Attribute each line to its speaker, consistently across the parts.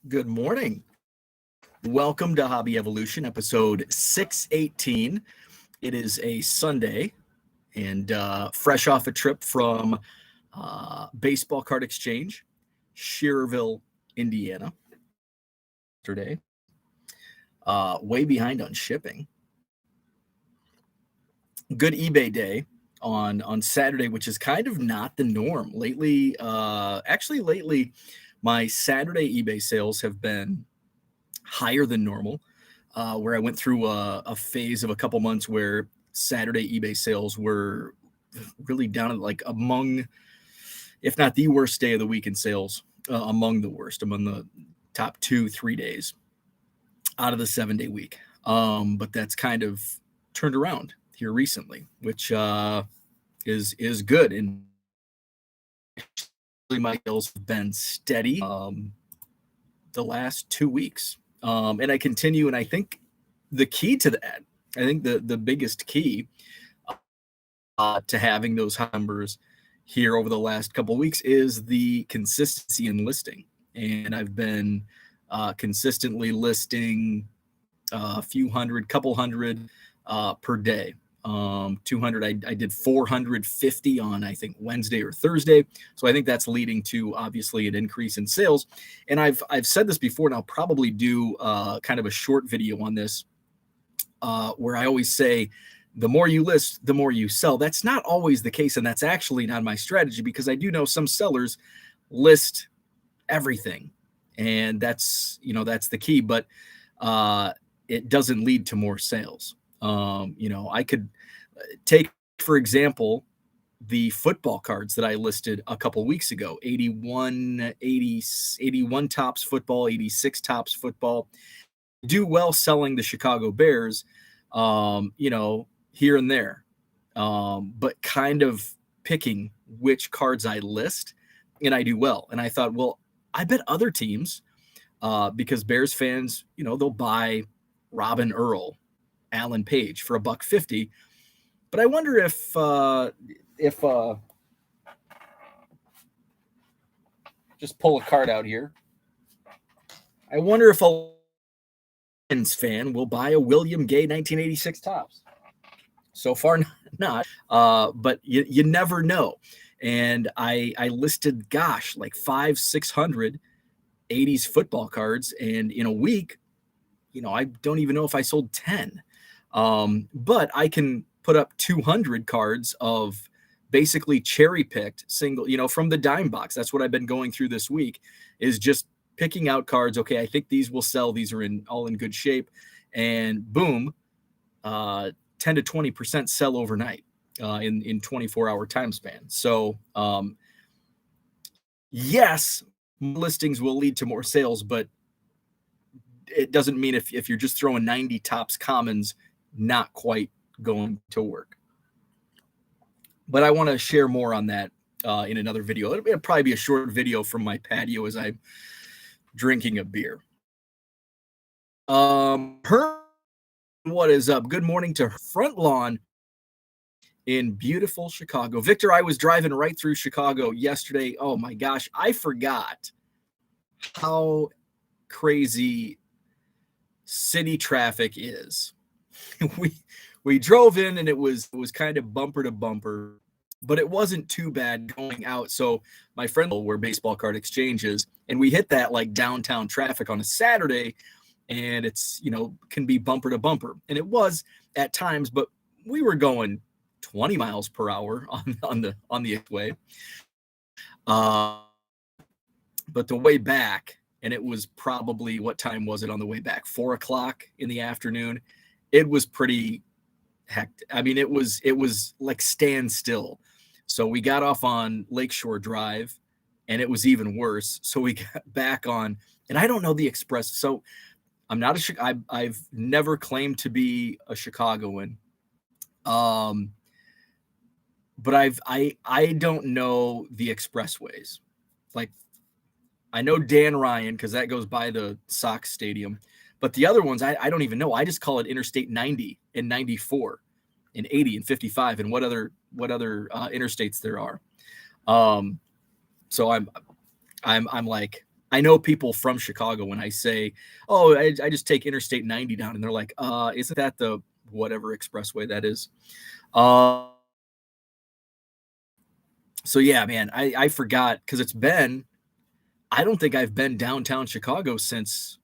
Speaker 1: Good morning. Welcome to Hobby Evolution, episode 618. It is a Sunday and fresh off a trip from Baseball Card Exchange, Shearville, Indiana. Yesterday, way behind on shipping. Good eBay day on Saturday, which is kind of not the norm. Lately, my Saturday eBay sales have been higher than normal, where I went through a phase of a couple months where Saturday eBay sales were really down at like among, if not the worst day of the week in sales, among the top 2-3 days out of the 7-day week. But that's kind of turned around here recently, which is good. And my sales have been steady the last 2 weeks. And I continue, and I think the key to that, I think the biggest key to having those numbers here over the last couple of weeks is the consistency in listing. And I've been consistently listing a couple hundred per day. 200. I did 450 on, I think, Wednesday or Thursday. So I think that's leading to obviously an increase in sales. And I've said this before, and I'll probably do kind of a short video on this, where I always say, the more you list, the more you sell. That's not always the case, and that's actually not my strategy, because I do know some sellers list everything, and that's the key. But it doesn't lead to more sales. I could take, for example, the football cards that I listed a couple weeks ago, 81 Topps football, 86 Topps football. Do well selling the Chicago Bears, here and there, but kind of picking which cards I list, and I do well. And I thought, well, I bet other teams, because Bears fans, they'll buy Robin Earl, Alan Page for $1.50. But I wonder if just pull a card out here. I wonder if a Lions fan will buy a William Gay 1986 Topps. So far, not. But you never know. And I listed, like 500-600 80s football cards, and in a week, I don't even know if I sold 10. But I can put up 200 cards of basically cherry-picked single, from the dime box. That's what I've been going through this week, is just picking out cards. Okay, I think these will sell. These are all in good shape. And boom, 10 to 20% sell overnight in 24-hour time span. So, yes, listings will lead to more sales, but it doesn't mean if you're just throwing 90 Topps commons, not quite going to work. But I want to share more on that in another video. It'll probably be a short video from my patio as I'm drinking a beer. What is up? Good morning to Front Lawn in beautiful Chicago. Victor, I was driving right through Chicago yesterday. Oh my gosh, I forgot how crazy city traffic is. We drove in, and it was kind of bumper to bumper, but it wasn't too bad going out. So my friend, where Baseball Card Exchange is, and we hit that like downtown traffic on a Saturday, and it's can be bumper to bumper, and it was at times, but we were going 20 miles per hour on the way. But the way back, and it was probably, what time was it on the way back? 4:00 in the afternoon. It was pretty hectic. I mean, it was like standstill. So we got off on Lakeshore Drive, and it was even worse. So we got back on, and I don't know the express. So I'm not I've never claimed to be a Chicagoan. But I don't know the expressways. Like, I know Dan Ryan, because that goes by the Sox Stadium. But the other ones, I don't even know. I just call it Interstate 90 and 94 and 80 and 55 and what other interstates there are. So I'm like, I know people from Chicago when I say, "Oh, I just take Interstate 90 down," and they're like, isn't that the whatever expressway that is?" Uh, so yeah, man, I forgot because I don't think I've been downtown Chicago since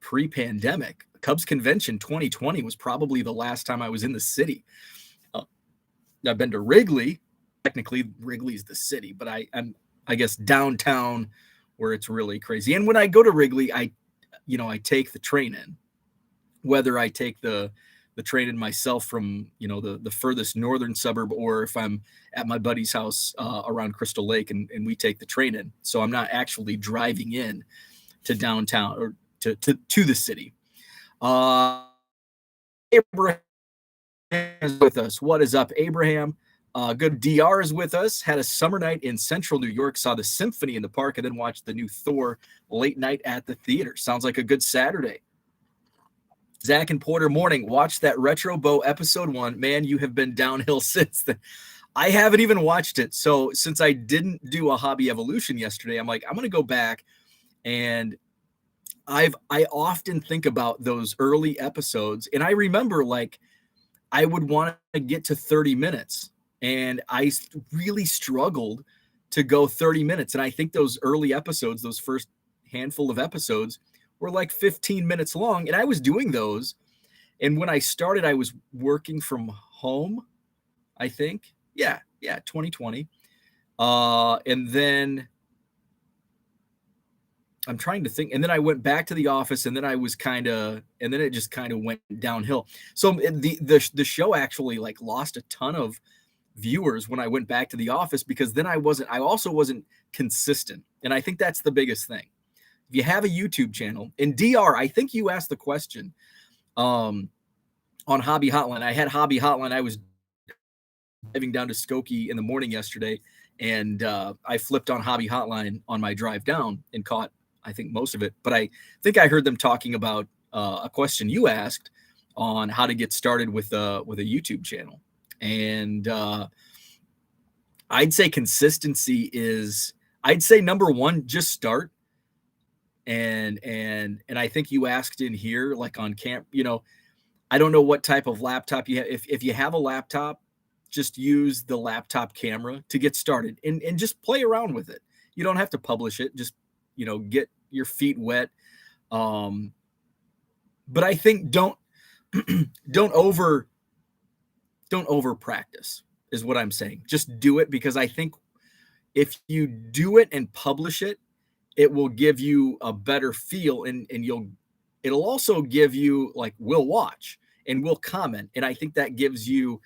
Speaker 1: pre-pandemic. Cubs Convention 2020 was probably the last time I was in the city. Uh, I've been to Wrigley. Technically, Wrigley's the city, but I guess downtown where it's really crazy. And when I go to Wrigley, I take the train in. Whether I take the train in myself from the furthest northern suburb, or if I'm at my buddy's house around Crystal Lake and we take the train in. So I'm not actually driving in to downtown or to the city. Abraham is with us. What is up, Abraham? Good DR is with us. Had a summer night in central New York, saw the symphony in the park, and then watched the new Thor late night at the theater. Sounds like a good Saturday. Zach and Porter, morning. Watch that Retro Bow episode 1. Man, you have been downhill since then. I haven't even watched it. So since I didn't do a hobby evolution yesterday, I'm like, I'm going to go back, and I often think about those early episodes, and I remember like I would want to get to 30 minutes, and I really struggled to go 30 minutes. And I think those early episodes, those first handful of episodes, were like 15 minutes long, and I was doing those. And when I started, I was working from home, I think. Yeah, 2020. And then I'm trying to think. And then I went back to the office, and then and then it just kind of went downhill. So the show actually like lost a ton of viewers when I went back to the office, because then I also wasn't consistent. And I think that's the biggest thing. If you have a YouTube channel, in DR, I think you asked the question on Hobby Hotline. I had Hobby Hotline. I was driving down to Skokie in the morning yesterday, and I flipped on Hobby Hotline on my drive down and caught, I think, most of it. But I think I heard them talking about a question you asked on how to get started with a YouTube channel. And I'd say consistency is, I'd say number one, just start. And I think you asked in here, like on camp, I don't know what type of laptop you have. If you have a laptop, just use the laptop camera to get started and just play around with it. You don't have to publish it. Just, get your feet wet. But I think don't over practice is what I'm saying. Just do it, because I think if you do it and publish it, it will give you a better feel, and it'll also give you, like, we'll watch and we'll comment. And I think that gives you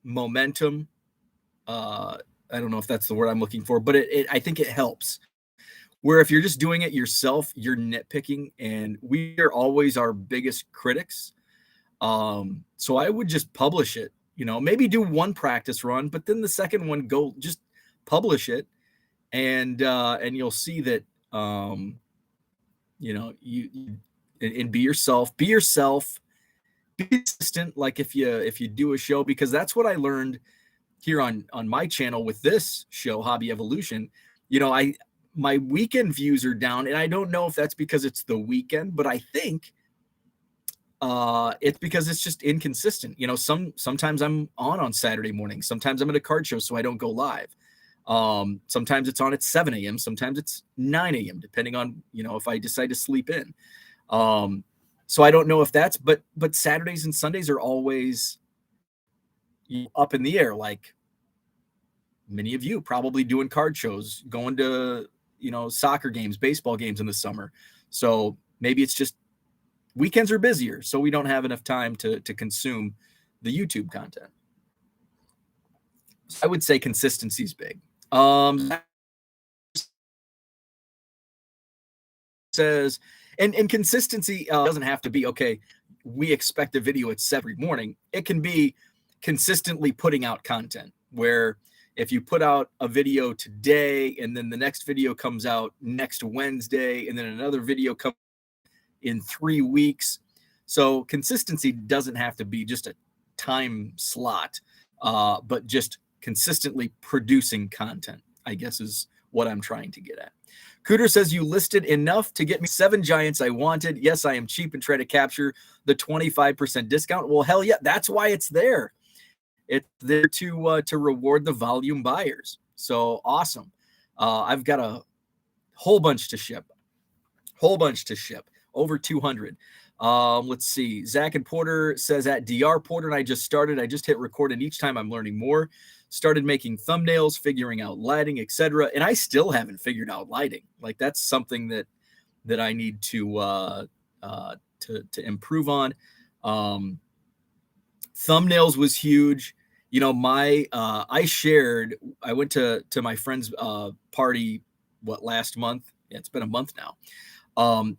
Speaker 1: momentum. I don't know if that's the word I'm looking for, but I think it helps. Where if you're just doing it yourself, you're nitpicking, and we are always our biggest critics. So I would just publish it, maybe do one practice run, but then the second one, go just publish it, and you'll see that you and be yourself, be consistent. Like if you do a show, because that's what I learned here on my channel with this show, Hobby Evolution. My weekend views are down, and I don't know if that's because it's the weekend, but I think it's because it's just inconsistent. Sometimes I'm on Saturday morning, sometimes I'm at a card show, so I don't go live. Sometimes it's on at 7 a.m. Sometimes it's 9 a.m. depending on, if I decide to sleep in. So I don't know if that's, but Saturdays and Sundays are always up in the air. Like many of you probably doing card shows, going to, soccer games, baseball games in the summer. So maybe it's just weekends are busier, so we don't have enough time to consume the YouTube content. So I would say consistency is big. Says, and consistency doesn't have to be, okay, we expect a video at 7 every morning. It can be consistently putting out content, where if you put out a video today, and then the next video comes out next Wednesday, and then another video comes in 3 weeks. So consistency doesn't have to be just a time slot, but just consistently producing content. I guess is what I'm trying to get at. Cooter says, you listed enough to get me 7 giants I wanted. Yes, I am cheap and try to capture the 25% discount. Well, hell yeah, that's why it's there. It's there to reward the volume buyers. So awesome. I've got a whole bunch to ship. Over 200. Let's see. Zach and Porter says, at DR Porter and I just started. I just hit record, and each time I'm learning more. Started making thumbnails, figuring out lighting, etc. And I still haven't figured out lighting. Like, that's something that I need to improve on. Thumbnails was huge. You know, I went to my friend's party last month. Yeah, it's been a month now. And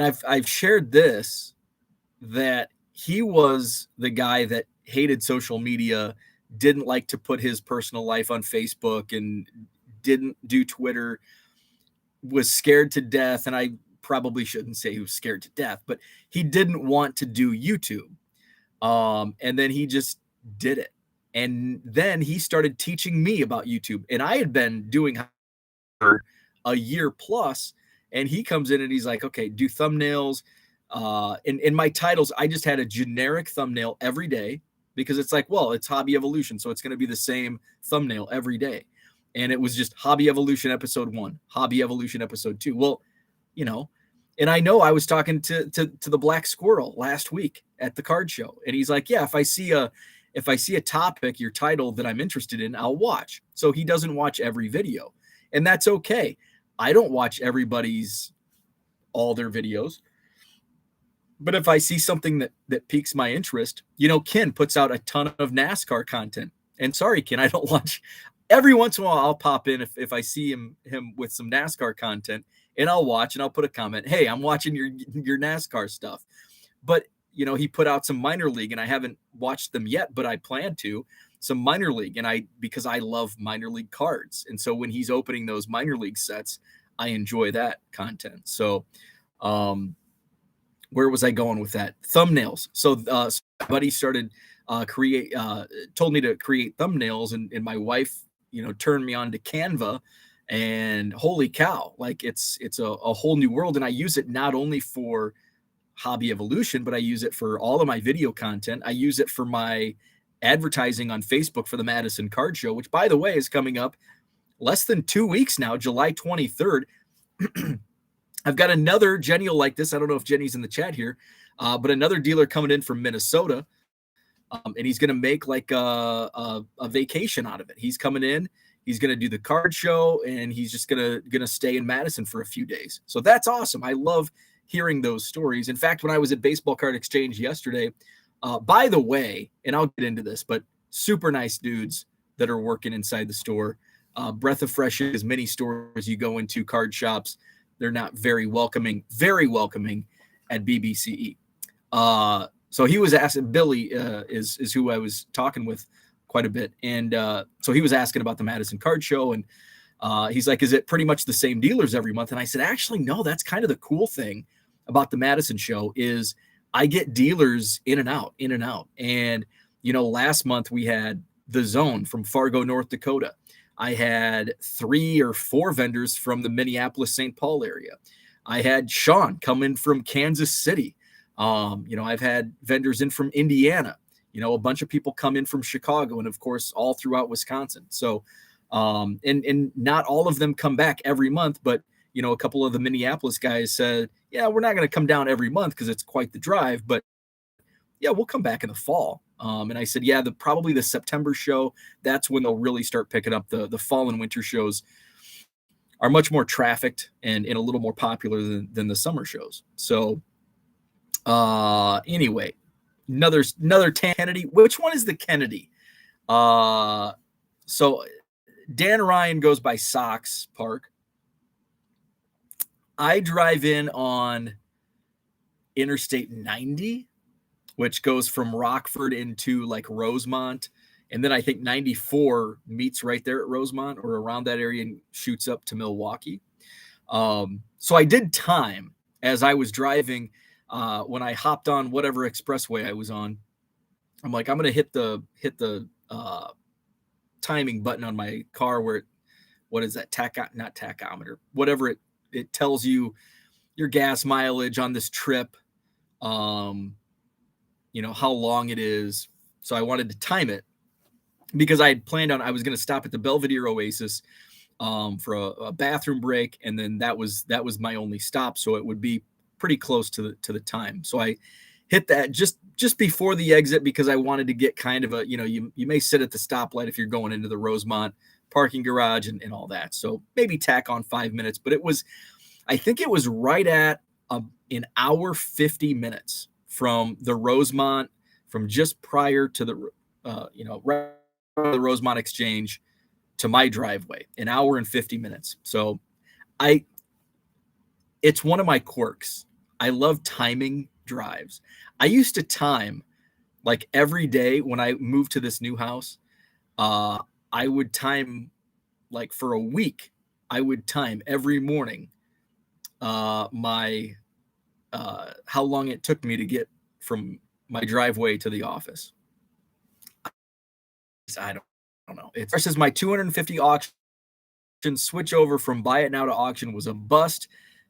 Speaker 1: I've shared this, that he was the guy that hated social media, didn't like to put his personal life on Facebook, and didn't do Twitter, was scared to death. And I probably shouldn't say he was scared to death, but he didn't want to do YouTube. And then he just did it. And then he started teaching me about YouTube. And I had been doing for a year plus, and he comes in and he's like, okay, do thumbnails. In my titles, I just had a generic thumbnail every day, because it's like, well, it's Hobby Evolution, so it's going to be the same thumbnail every day. And it was just Hobby Evolution episode 1, Hobby Evolution episode 2. Well, you know, and I know I was talking to the Black Squirrel last week at the card show, and he's like, yeah, if I see a topic, your title that I'm interested in, I'll watch. So he doesn't watch every video, and that's okay. I don't watch all their videos. But if I see something that piques my interest, you know, Ken puts out a ton of NASCAR content. And sorry, Ken, I don't watch. Every once in a while, I'll pop in if I see him with some NASCAR content, and I'll watch and I'll put a comment. Hey, I'm watching your NASCAR stuff. But, you know, he put out some minor league, and I haven't watched them yet, but I plan to. Some minor league, because I love minor league cards. And so when he's opening those minor league sets, I enjoy that content. So, where was I going with that? Thumbnails. So my buddy started told me to create thumbnails, and my wife, you know, turned me on to Canva, and holy cow, like it's a whole new world. And I use it not only for Hobby Evolution, but I use it for all of my video content. I use it for my advertising on Facebook for the Madison Card Show, which, by the way, is coming up less than 2 weeks now, July 23rd. I've got another, Jenny will like this. I don't know if Jenny's in the chat here, but another dealer coming in from Minnesota, and he's going to make like a vacation out of it. He's coming in, he's going to do the card show, and he's just going to stay in Madison for a few days. So that's awesome. I love hearing those stories. In fact, when I was at Baseball Card Exchange yesterday, by the way, and I'll get into this, but super nice dudes that are working inside the store. Breath of fresh air, as many stores you go into, card shops, they're not very welcoming at BBCE. So he was asking, Billy is who I was talking with quite a bit. And so he was asking about the Madison Card Show, and he's like, is it pretty much the same dealers every month? And I said, actually, no, that's kind of the cool thing about the Madison show is I get dealers in and out. And, you know, last month we had The Zone from Fargo, North Dakota. I had 3 or 4 vendors from the Minneapolis-St. Paul area. I had Sean come in from Kansas City. You know, I've had vendors in from Indiana. You know, a bunch of people come in from Chicago, and of course, all throughout Wisconsin. So, and not all of them come back every month, but you know, a couple of the Minneapolis guys said, yeah, we're not going to come down every month because it's quite the drive, but yeah, we'll come back in the fall. And I said, yeah, probably the September show, that's when they'll really start picking up. The fall and winter shows are much more trafficked and a little more popular than the summer shows. So anyway, another Kennedy. Which one is the Kennedy? So Dan Ryan goes by Sox Park. I drive in on Interstate 90, which goes from Rockford into like Rosemont. And then I think 94 meets right there at Rosemont or around that area and shoots up to Milwaukee. So I did time as I was driving when I hopped on whatever expressway I was on. I'm like, I'm going to hit the timing button on my car where what is that? Not tachometer, whatever it tells you your gas mileage on this trip, how long it is. So I wanted to time it because I had planned on, I was going to stop at the Belvedere Oasis for a bathroom break. And then that was my only stop. So it would be pretty close to the time. So I hit that just before the exit because I wanted to get kind of you may sit at the stoplight if you're going into the Rosemont parking garage and all that. So maybe tack on 5 minutes, but I think it was right at an hour, 50 minutes from the Rosemont, from just prior to the, right the Rosemont Exchange to my driveway, an hour and 50 minutes. So it's one of my quirks. I love timing drives. I used to time like every day when I moved to this new house. I would time like for a week. I would time every morning my how long it took me to get from my driveway to the office. I don't know. It says my 250 auction switch over from buy it now to auction was a bust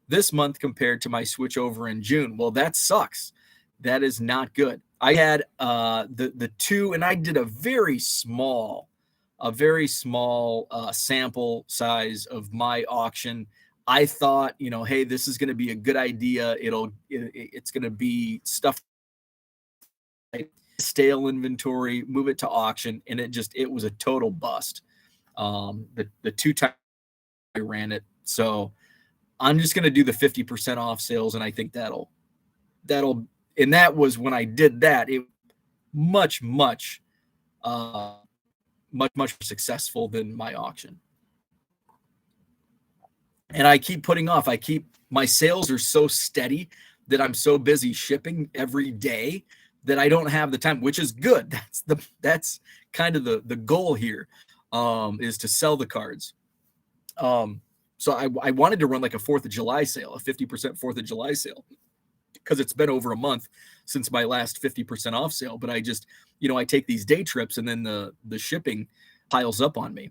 Speaker 1: this month compared to my switch over in June. Well, that sucks. That is not good. I had the two, and I did a very small sample size of my auction. I thought, hey, this is going to be a good idea. It's going to be stuff stale inventory, move it to auction, and it was a total bust. The 2 times I ran it, so I'm just going to do the 50% off sales, and I think that'll, and that was when I did that. It much more successful than my auction. And I keep putting off. My sales are so steady that I'm so busy shipping every day that I don't have the time, which is good. That's kind of the goal here, is to sell the cards. So I wanted to run like a 4th of July sale, a 50% 4th of July sale, because it's been over a month since my last 50% off sale. But I just, I take these day trips and then the shipping piles up on me.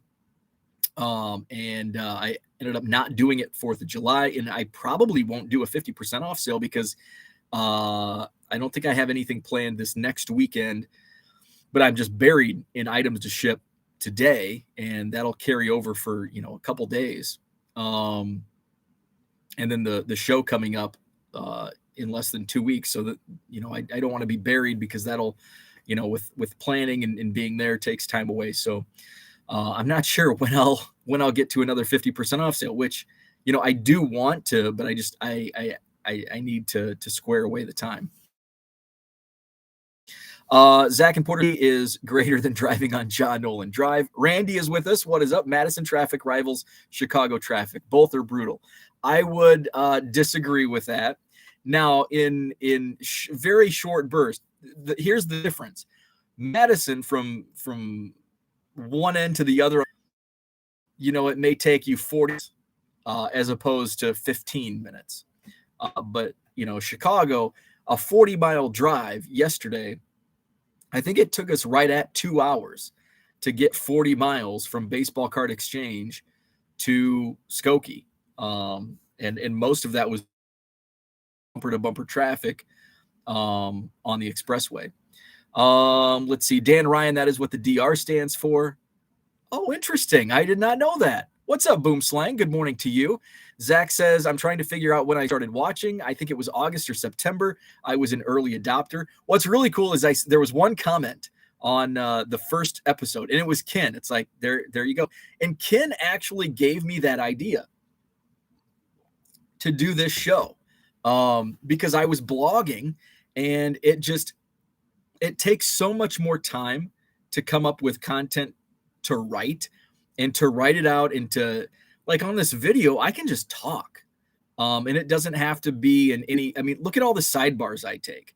Speaker 1: And I ended up not doing it 4th of July, and I probably won't do a 50% off sale because I don't think I have anything planned this next weekend, but I'm just buried in items to ship today, and that'll carry over for, a couple days. And then the show coming up in less than 2 weeks. So that, I don't want to be buried because that'll, with planning and being there takes time away. So I'm not sure when I'll get to another 50% off sale, which, I do want to, but I need to square away the time. Zach and Porter is greater than driving on John Nolan Drive. Randy is with us. What is up? Madison traffic rivals Chicago traffic. Both are brutal. I would disagree with that. Now, in very short bursts, here's the difference. Madison from one end to the other, it may take you 40 as opposed to 15 minutes. But, Chicago, a 40-mile drive yesterday, I think it took us right at 2 hours to get 40 miles from Baseball Card Exchange to Skokie. And most of that was bumper-to-bumper traffic on the expressway. Let's see. Dan Ryan, that is what the DR stands for. Oh, interesting. I did not know that. What's up, Boom Slang? Good morning to you. Zach says, I'm trying to figure out when I started watching. I think it was August or September. I was an early adopter. What's really cool is there was one comment on the first episode, and it was Ken. It's like, there you go. And Ken actually gave me that idea to do this show because I was blogging, and it takes so much more time to come up with content to write and to write it out into, like on this video, I can just talk. And it doesn't have to be look at all the sidebars I take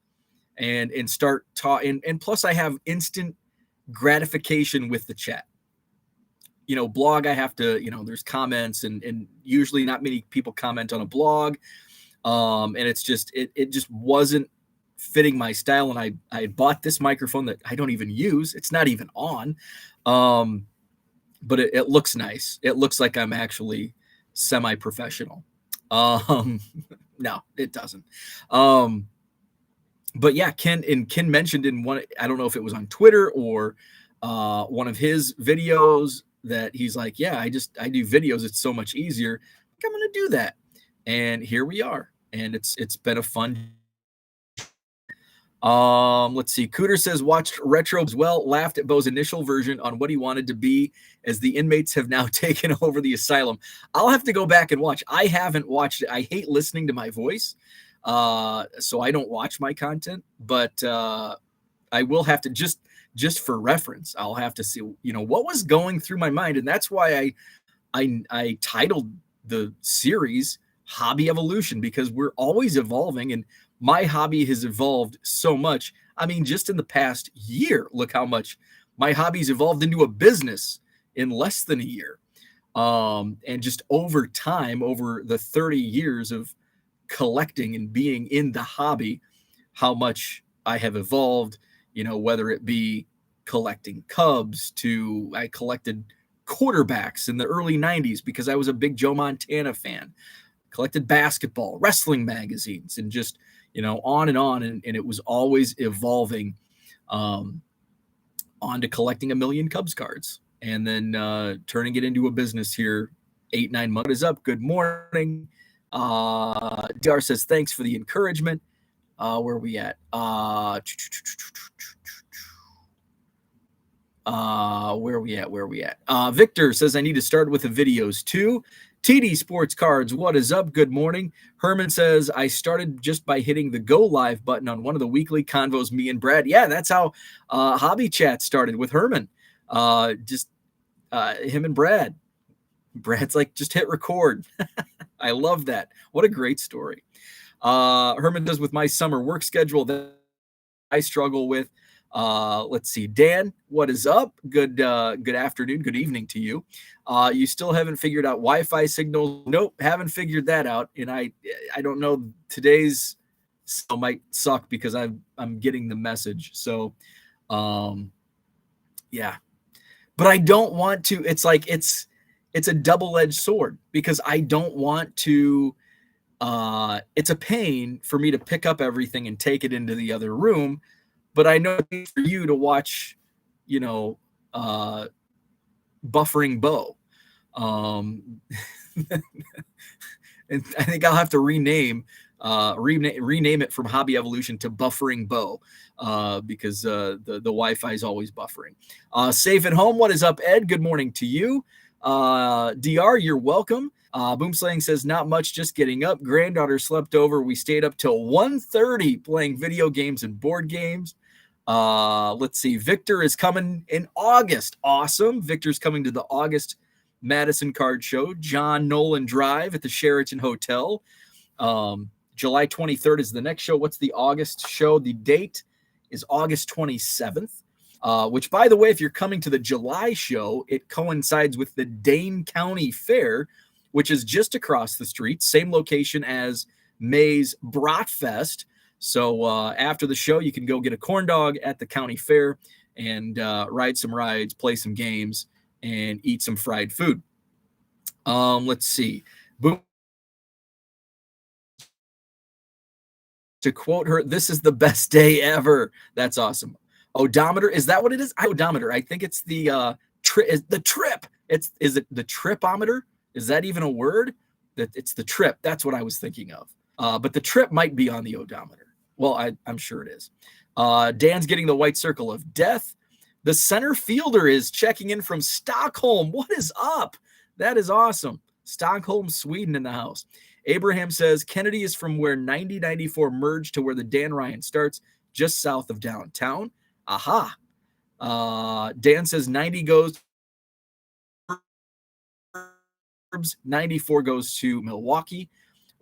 Speaker 1: and start talking. And plus I have instant gratification with the chat. Blog, I have to, there's comments and usually not many people comment on a blog. And it's just, it just wasn't fitting my style. And I bought this microphone that I don't even use. It's not even on. but it looks nice. It looks like I'm actually semi-professional. Um, no, it doesn't. But yeah, Ken mentioned in one, I don't know if it was on Twitter or one of his videos, that he's like, yeah, I do videos. It's so much easier. I'm going to do that. And here we are. And it's been a fun. Let's see. Cooter says, watched retro as well, laughed at Bo's initial version on what he wanted to be, as the inmates have now taken over the asylum. I'll have to go back and watch. I haven't watched it. I hate listening to my voice. So I don't watch my content, but I will have to, just for reference, I'll have to see, what was going through my mind. And that's why I titled the series Hobby Evolution, because we're always evolving, and my hobby has evolved so much. I mean, just in the past year, look how much my hobby's evolved into a business in less than a year. And just over time, over the 30 years of collecting and being in the hobby, how much I have evolved, whether it be collecting Cubs to I collected quarterbacks in the early 90s because I was a big Joe Montana fan, collected basketball, wrestling magazines, and just, on and on. And it was always evolving on to collecting 1 million Cubs cards, and then turning it into a business here 8-9 months. What is up? Good morning. DR says, thanks for the encouragement. Where are we at? Where are we at? Victor says, I need to start with the videos too. TD Sports Cards, what is up? Good morning. Herman says, I started just by hitting the go live button on one of the weekly convos, me and Brad. Yeah, that's how Hobby Chat started, with Herman. Just him and Brad. Brad's like, just hit record. I love that. What a great story. Herman does, with my summer work schedule that I struggle with. Let's see. Dan, what is up? Good afternoon. Good evening to you. You still haven't figured out Wi-Fi signals? Nope, haven't figured that out. And I don't know, today's might suck because I'm getting the message. So, yeah, but I don't want to. It's like it's a double-edged sword, because I don't want to. It's a pain for me to pick up everything and take it into the other room. But I know for you to watch, buffering Bo. And I think I'll have to rename it from Hobby Evolution to Buffering Bo, because the Wi-Fi is always buffering. Safe at home. What is up, Ed? Good morning to you. DR, you're welcome. Boomslaying says, not much, just getting up. Granddaughter slept over. We stayed up till 1:30 playing video games and board games. Let's see. Victor is coming in August. Awesome. Victor's coming to the August Madison Card Show, John Nolan Drive at the Sheraton Hotel. July 23rd is the next show. What's the August show? The date is August 27th. Which, by the way, if you're coming to the July show, it coincides with the Dane County Fair, which is just across the street, same location as May's Bratfest. So after the show, you can go get a corn dog at the county fair and ride some rides, play some games, and eat some fried food. Let's see. Boom. To quote her, this is the best day ever. That's awesome. Odometer, is that what it is? Odometer. I think it's the trip. Is it the tripometer? Is that even a word? That it's the trip. That's what I was thinking of. But the trip might be on the odometer. Well, I'm sure it is. Dan's getting the white circle of death. The center fielder is checking in from Stockholm. What is up? That is awesome. Stockholm, Sweden in the house. Abraham says, Kennedy is from where 90-94 merged to where the Dan Ryan starts, just south of downtown. Aha. Dan says 90 goes 94 goes to Milwaukee.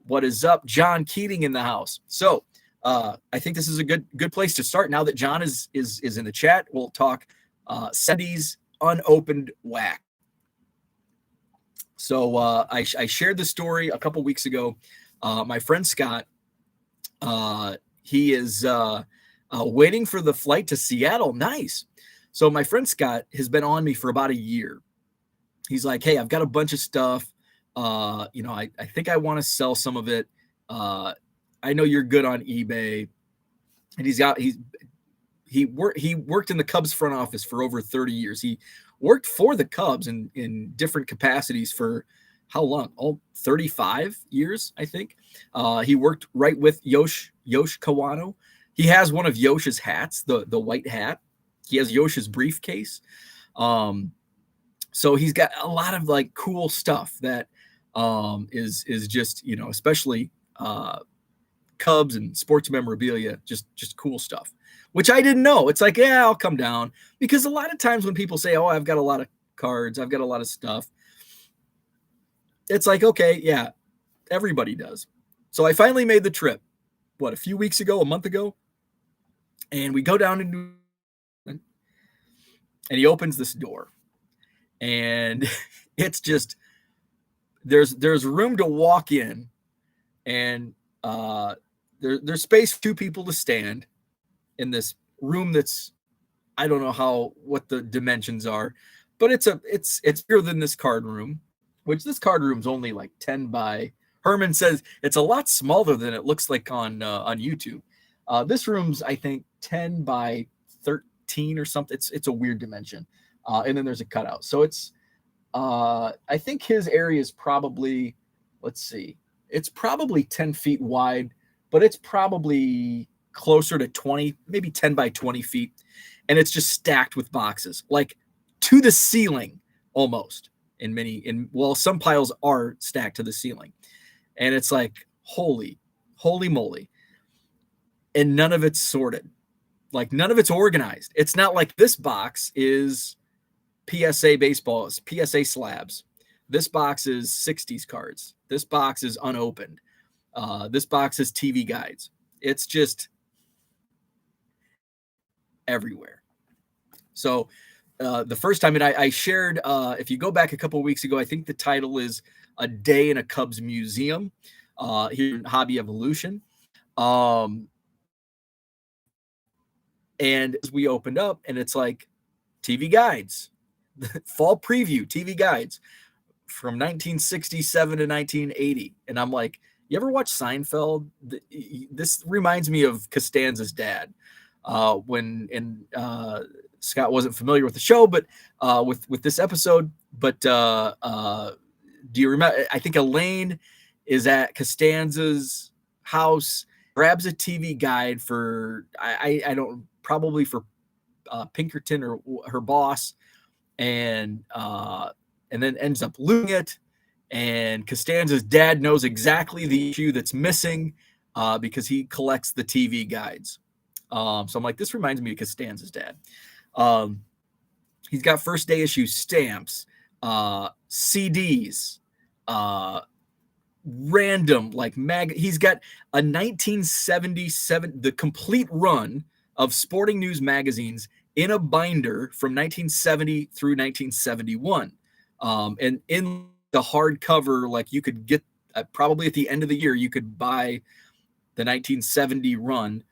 Speaker 1: What is up? John Keating in the house. So I think this is a good place to start. Now that John is in the chat, we'll talk 70s unopened whack. So I shared the story a couple weeks ago. My friend Scott, he is waiting for the flight to Seattle. Nice. So my friend Scott has been on me for about a year. he's like, hey, I've got a bunch of stuff. I think I want to sell some of it. I know you're good on eBay. And he worked in the Cubs front office for over 30 years. He worked for the Cubs in different capacities for how long? 35 years, I think. He worked right with Yosh Kawano. He has one of Yosh's hats, the white hat. He has Yosh's briefcase. So he's got a lot of like cool stuff that is just, especially Cubs and sports memorabilia, just cool stuff, which I didn't know. It's like, yeah, I'll come down, because a lot of times when people say, oh, I've got a lot of cards, I've got a lot of stuff, it's like, okay, yeah, everybody does. So I finally made the trip, a few weeks ago, a month ago, and we go down into, and he opens this door, and it's just, there's room to walk in, and there's space for two people to stand in this room that's, I don't know what the dimensions are, but it's bigger than this card room, which this card room's only like 10 by, Herman says it's a lot smaller than it looks like on YouTube. This room's, I think, 10 by 13 or something. It's a weird dimension. And then there's a cutout. So it's, I think his area is probably, let's see, it's probably 10 feet wide, but it's probably closer to 20, maybe 10 by 20 feet. And it's just stacked with boxes, like to the ceiling almost. Some piles are stacked to the ceiling. And it's like, holy moly. And none of it's sorted. Like none of it's organized. It's not like this box is PSA baseball, PSA slabs. This box is 60s cards. This box is unopened. This box is TV guides. It's just everywhere. So the first time, and I shared, if you go back a couple of weeks ago, I think the title is A Day in a Cubs Museum here in Hobby Evolution. And as we opened up, and it's like TV guides, fall preview TV guides from 1967 to 1980. And I'm like, you ever watch Seinfeld? This reminds me of Costanza's dad. Scott wasn't familiar with the show, but with this episode. But do you remember? I think Elaine is at Costanza's house, grabs a TV guide for I don't, probably for Pinkerton or her boss, and then ends up losing it. And Costanza's dad knows exactly the issue that's missing because he collects the TV guides. So I'm like, this reminds me of Costanza's dad. He's got first day issue stamps, CDs, random like he's got a 1977, the complete run of Sporting News magazines in a binder from 1970 through 1971. And in the hardcover, like you could get probably at the end of the year, you could buy the 1970 run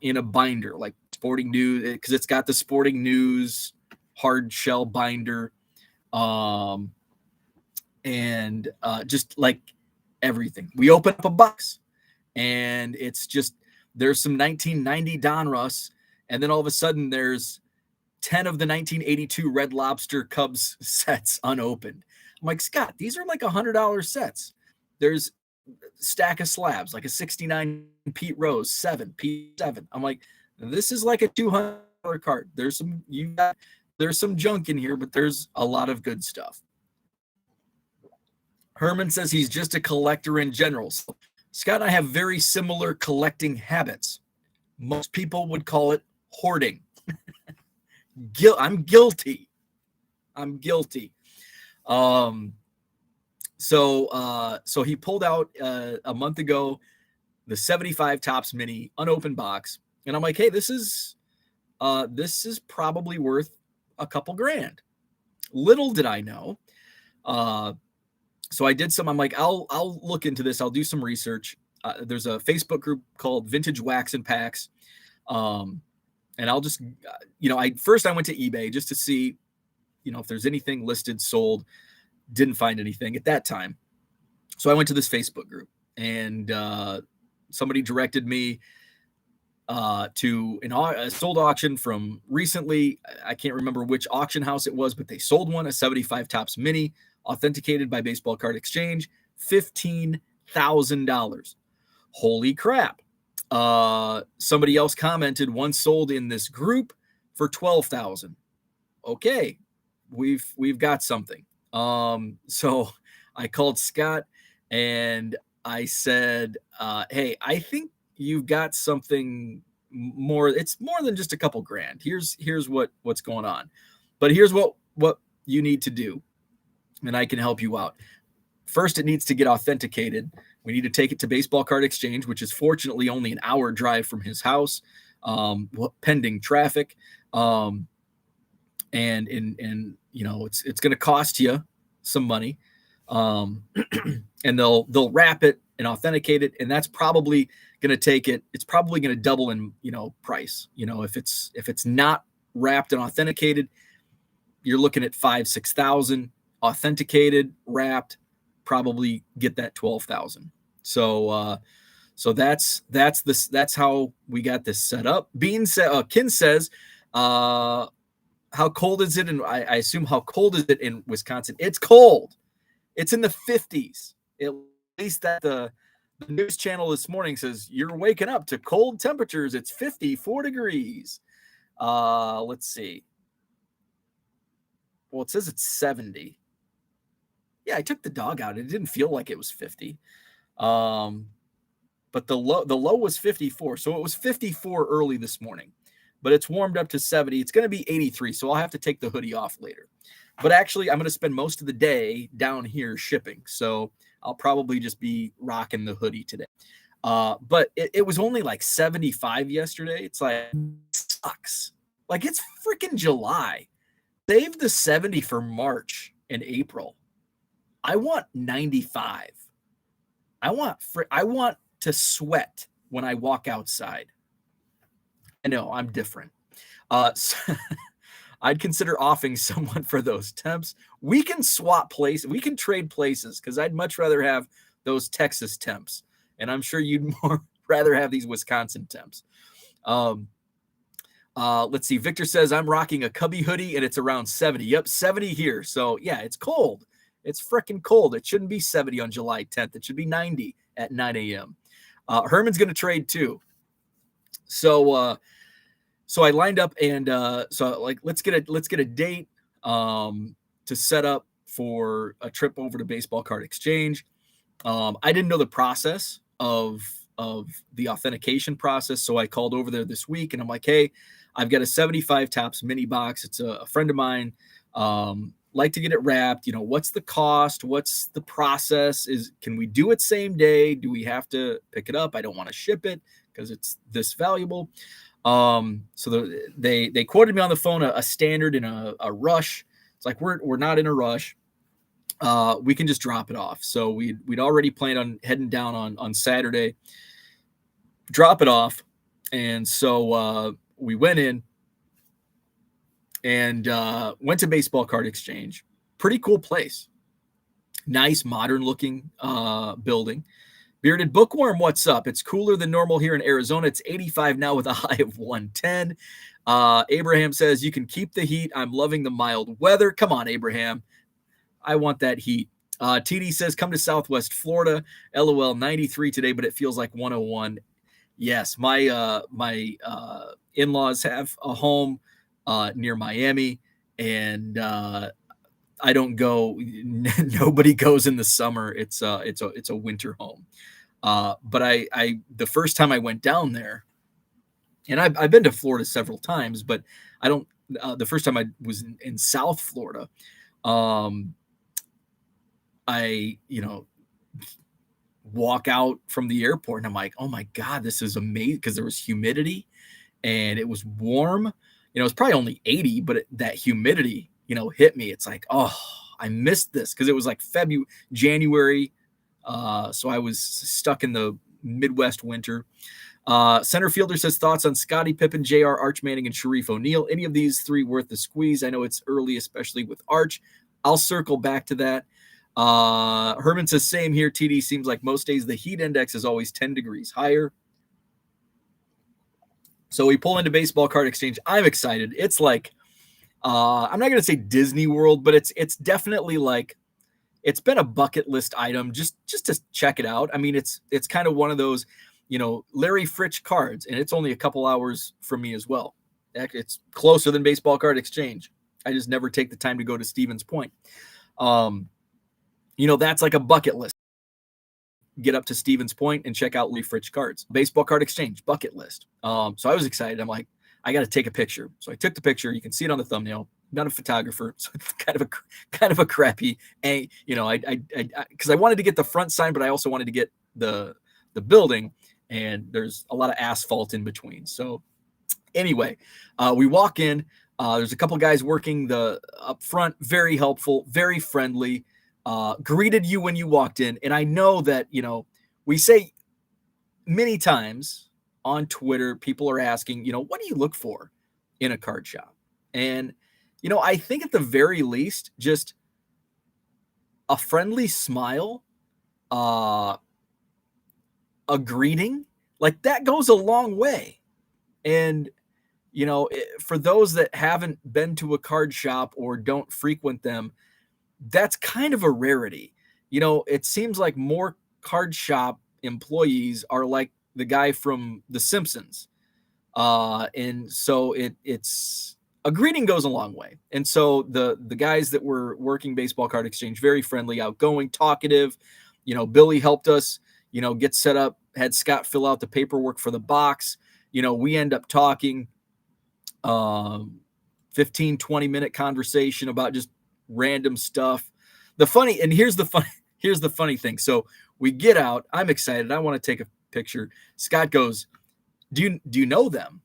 Speaker 1: in a binder, like Sporting News, because it's got the Sporting News hard shell binder, and just like everything. We open up a box, and it's just, there's some 1990 Donruss, and then all of a sudden there's 10 of the 1982 Red Lobster Cubs sets unopened. I'm like, Scott, these are like $100 sets. There's a stack of slabs, like a 69 Pete Rose 7 P7. I'm like, this is like a $200 card. There's some junk in here, but there's a lot of good stuff. Herman says he's just a collector in general. So Scott and I have very similar collecting habits. Most people would call it hoarding. I'm guilty. So he pulled out a month ago the 75 Topps Mini unopened box, and I'm like, hey, this is probably worth a couple grand. Little did I know. So I did I'm like, I'll look into this. I'll do some research. There's a Facebook group called Vintage Wax and Packs. And I'll just, I went to eBay just to see if there's anything listed, sold. Didn't find anything at that time. So I went to this Facebook group, and somebody directed me to a sold auction from recently. I can't remember which auction house it was, but they sold one, a 75 Topps Mini, authenticated by Baseball Card Exchange, $15,000. Holy crap. Somebody else commented, one sold in this group for $12,000. Okay, we've got something. So I called Scott and I said, hey, I think you've got something more. It's more than just a couple grand. Here's what's going on, but here's what you need to do, and I can help you out. First, it needs to get authenticated. We need to take it to Baseball Card Exchange, which is fortunately only an hour drive from his house, pending traffic. And it's going to cost you some money. And they'll wrap it and authenticate it. And that's probably going to take it. It's probably going to double in, price. If it's not wrapped and authenticated, you're looking at 5,000-6,000. Authenticated, wrapped, probably get that 12,000. So that's how we got this set up. Kin says, how cold is it? And I assume, how cold is it in Wisconsin? It's cold. It's in the 50s. At least that the news channel this morning says you're waking up to cold temperatures. It's 54 degrees. Let's see. Well, it says it's 70. Yeah, I took the dog out. It didn't feel like it was 50. But the low was 54. So it was 54 early this morning. But it's warmed up to 70. It's going to be 83, so I'll have to take the hoodie off later. But actually, I'm going to spend most of the day down here shipping, so I'll probably just be rocking the hoodie today. But it was only like 75 yesterday. It's like, it sucks. Like, it's freaking July. Save the 70 for March and April. I want 95. I want to sweat when I walk outside. I know I'm different. So I'd consider offing someone for those temps. We can swap places. We can trade places, because I'd much rather have those Texas temps. And I'm sure you'd more rather have these Wisconsin temps. Let's see. Victor says, I'm rocking a Cubby hoodie and it's around 70. Yep, 70 here. So yeah, it's cold. It's freaking cold. It shouldn't be 70 on July 10th. It should be 90 at 9 a.m. Herman's going to trade too. So I lined up, and let's get a date to set up for a trip over to Baseball Card Exchange. I didn't know the process of the authentication process, so I called over there this week, and I'm like, hey, I've got a 75 Topps mini box. It's a friend of mine. Like to get it wrapped. What's the cost? What's the process? Can we do it same day? Do we have to pick it up? I don't want to ship it because it's this valuable. So they quoted me on the phone a standard and a rush. It's like, we're not in a rush. We can just drop it off. So we'd already planned on heading down on Saturday, drop it off. And so we went in and went to Baseball Card Exchange. Pretty cool place. Nice, modern looking building. Bearded Bookworm, what's up? It's cooler than normal here in Arizona. It's 85 now with a high of 110. Abraham says, you can keep the heat. I'm loving the mild weather. Come on, Abraham. I want that heat. TD says, come to Southwest Florida. LOL, 93 today, but it feels like 101. Yes, my in-laws have a home near Miami, and I don't go. Nobody goes in the summer. It's a winter home. But I the first time I went down there, and I've been to Florida several times, but I don't. The first time I was in South Florida, I walk out from the airport and I'm like, oh my God, this is amazing, because there was humidity and it was warm. It's probably only 80, but that humidity, hit me. It's like, oh, I missed this, because it was like January. So I was stuck in the Midwest winter. Center fielder says thoughts on Scottie Pippen, JR, Arch Manning, and Sharif O'Neal. Any of these three worth the squeeze? I know it's early, especially with Arch. I'll circle back to that. Herman says same here. TD seems like most days the heat index is always 10 degrees higher. So we pull into Baseball Card Exchange. I'm excited. It's like, I'm not going to say Disney World, but it's definitely like, it's been a bucket list item just to check it out. I mean, it's kind of one of those, Larry Fritch cards, and it's only a couple hours from me as well. It's closer than Baseball Card Exchange. I just never take the time to go to Stevens Point. That's like a bucket list. Get up to Stevens Point and check out Larry Fritch cards. Baseball Card Exchange, bucket list. So I was excited. I'm like, I got to take a picture. So I took the picture. You can see it on the thumbnail. I'm not a photographer, so it's kind of a crappy, because I wanted to get the front sign, but I also wanted to get the building, and there's a lot of asphalt in between. So anyway, we walk in. There's a couple guys working the up front, very helpful, very friendly, greeted you when you walked in. And I know that, we say many times on Twitter, people are asking, what do you look for in a card shop? And, I think at the very least, just a friendly smile, a greeting, like that goes a long way. And, for those that haven't been to a card shop or don't frequent them, that's kind of a rarity. It seems like more card shop employees are like the guy from The Simpsons. And so it's a greeting goes a long way. And so the guys that were working Baseball Card Exchange, very friendly, outgoing, talkative. Billy helped us, get set up, had Scott fill out the paperwork for the box. We end up talking 15, 20-minute conversation about just random stuff. Here's the funny thing. So we get out. I'm excited. I want to take a picture. Scott goes, do you know them?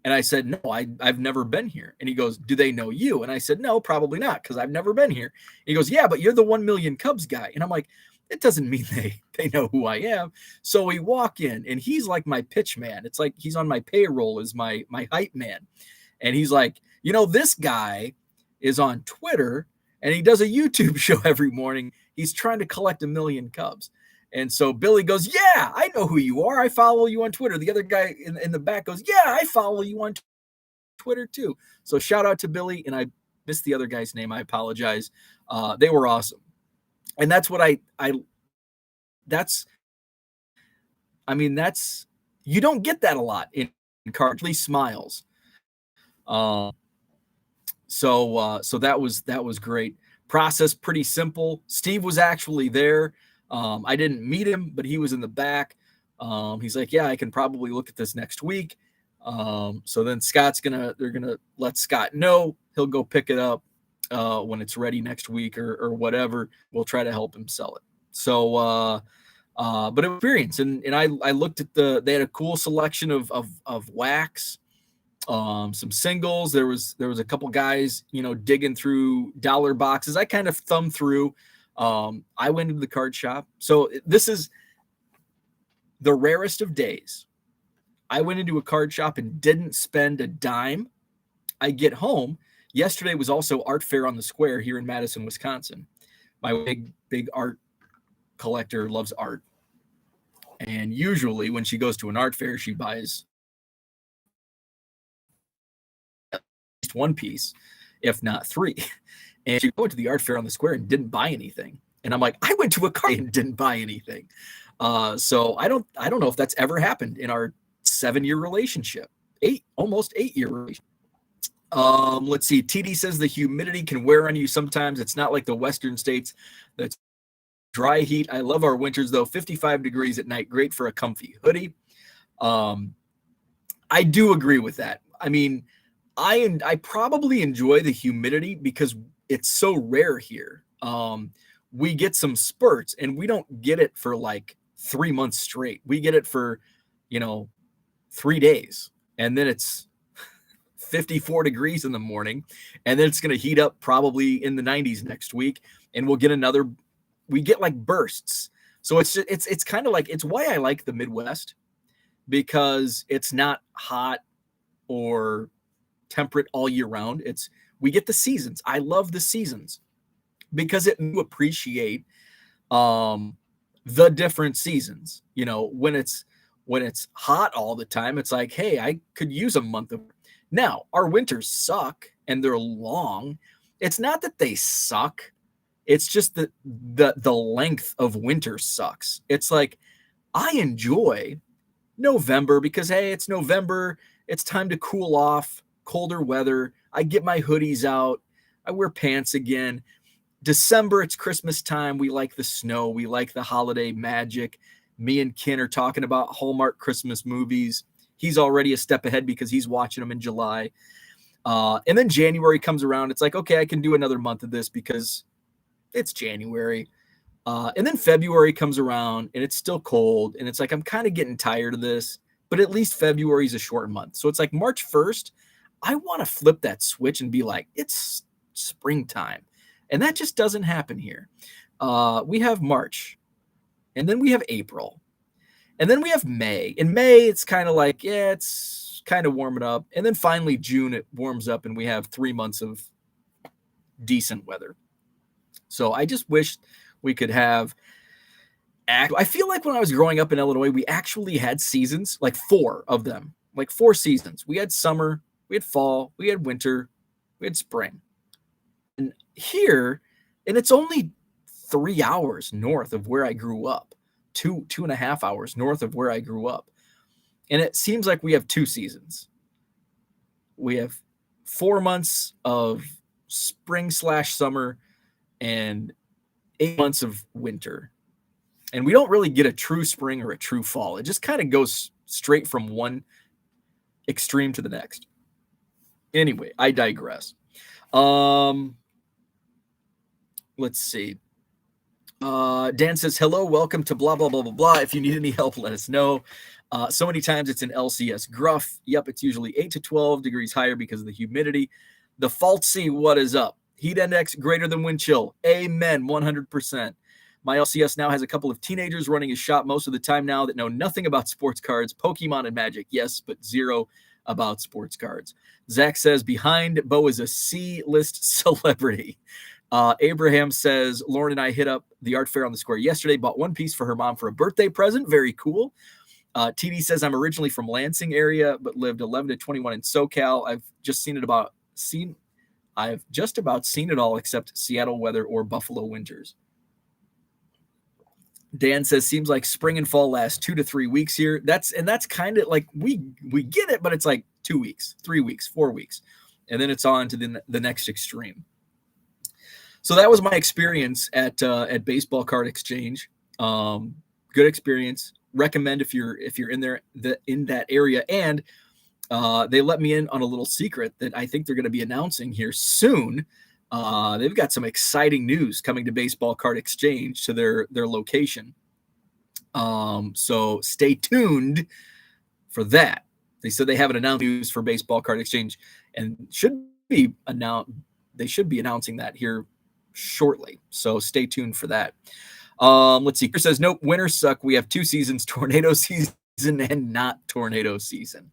Speaker 1: And I said, no, I've never been here. And he goes, do they know you? And I said, no, probably not, because I've never been here. And he goes, yeah, but you're the 1 million Cubs guy. And I'm like, it doesn't mean they know who I am. So we walk in, and he's like my pitch man. It's like he's on my payroll as my hype man. And he's like, this guy is on Twitter, and he does a YouTube show every morning. He's trying to collect 1 million Cubs. And so Billy goes, yeah, I know who you are. I follow you on Twitter. The other guy in the back goes, yeah, I follow you on Twitter too. So shout out to Billy. And I missed the other guy's name. I apologize. They were awesome. And that's what you don't get that a lot in cards, at least smiles. So that was great. Process pretty simple. Steve was actually there. I didn't meet him, but he was in the back. He's like, yeah, I can probably look at this next week. So then they're gonna let Scott know. He'll go pick it up when it's ready next week or whatever. We'll try to help him sell it. So, but experience. And I looked at they had a cool selection of wax, some singles. There was a couple guys, digging through dollar boxes. I kind of thumbed through. I went into the card shop. So this is the rarest of days. I went into a card shop and didn't spend a dime. I get home. Yesterday was also art fair on the square here in Madison, Wisconsin. My big art collector loves art. And usually when she goes to an art fair, she buys at least one piece, if not three. And she went to the art fair on the square and didn't buy anything. And I'm like, I went to a card and didn't buy anything. So I don't know if that's ever happened in our 7-year relationship, almost 8-year relationship. Let's see. TD says the humidity can wear on you sometimes. It's not like the Western states that's dry heat. I love our winters though. 55 degrees at night, great for a comfy hoodie. I do agree with that. I mean, I probably enjoy the humidity because it's so rare here. We get some spurts, and we don't get it for like 3 months straight. We get it for, 3 days, and then it's 54 degrees in the morning, and then it's going to heat up probably in the 90s next week, and we get like bursts. So it's kind of like, it's why I like the Midwest, because it's not hot or temperate all year round. We get the seasons. I love the seasons because it makes you appreciate the different seasons. When it's hot all the time, it's like, hey, I could use a month of. Now, our winters suck and they're long. It's not that they suck. It's just that the length of winter sucks. It's like, I enjoy November because, hey, it's November. It's time to cool off, colder weather. I get my hoodies out. I wear pants again. December, it's Christmas time. We like the snow. We like the holiday magic. Me and Ken are talking about Hallmark Christmas movies. He's already a step ahead because he's watching them in July. And then January comes around. It's like, okay, I can do another month of this because it's January. And then February comes around and it's still cold. And it's like, I'm kind of getting tired of this, but at least February is a short month. So it's like March 1st, I want to flip that switch and be like, it's springtime. And that just doesn't happen here. We have March, and then we have April, and then we have May. In May, it's kind of like, yeah, it's kind of warming up. And then finally June, it warms up, and we have 3 months of decent weather. So I just wish we could have. I feel like when I was growing up in Illinois, we actually had seasons, like 4 of them, like 4 seasons. We had summer, we had fall, we had winter, we had spring. And here, and it's only 3 hours north of where I grew up, 2.5 hours north of where I grew up. And it seems like we have 2 seasons. We have 4 months of spring/summer and 8 months of winter. And we don't really get a true spring or a true fall. It just kind of goes straight from one extreme to the next. Anyway, I digress. Let's see. Dan says, hello, welcome to blah, blah, blah, blah, blah. If you need any help, let us know. So many times it's an LCS gruff. Yep, it's usually 8 to 12 degrees higher because of the humidity. The Faltsy, what is up? Heat index greater than wind chill. Amen, 100%. My LCS now has a couple of teenagers running his shop most of the time now that know nothing about sports cards, Pokemon, and Magic. Yes, but zero about sports cards. Zach says, behind Bo is a C-list celebrity. Abraham says, Lauren and I hit up the art fair on the square yesterday, bought one piece for her mom for a birthday present. Very cool. TD says, I'm originally from Lansing area, but lived 11 to 21 in SoCal. I've just about seen it all except Seattle weather or Buffalo winters. Dan says, seems like spring and fall last 2 to 3 weeks here. That's kind of like we get it, but it's like 2 weeks, 3 weeks, 4 weeks. And then it's on to the next extreme. So that was my experience at Baseball Card Exchange. Good experience. Recommend if you're in that area. And they let me in on a little secret that I think they're going to be announcing here soon. They've got some exciting news coming to Baseball Card Exchange to their location. So stay tuned for that. They said they haven't announced news for Baseball Card Exchange and they should be announcing that here shortly. So stay tuned for that. Let's see. Chris says, nope, winters suck. We have 2 seasons, tornado season and not tornado season.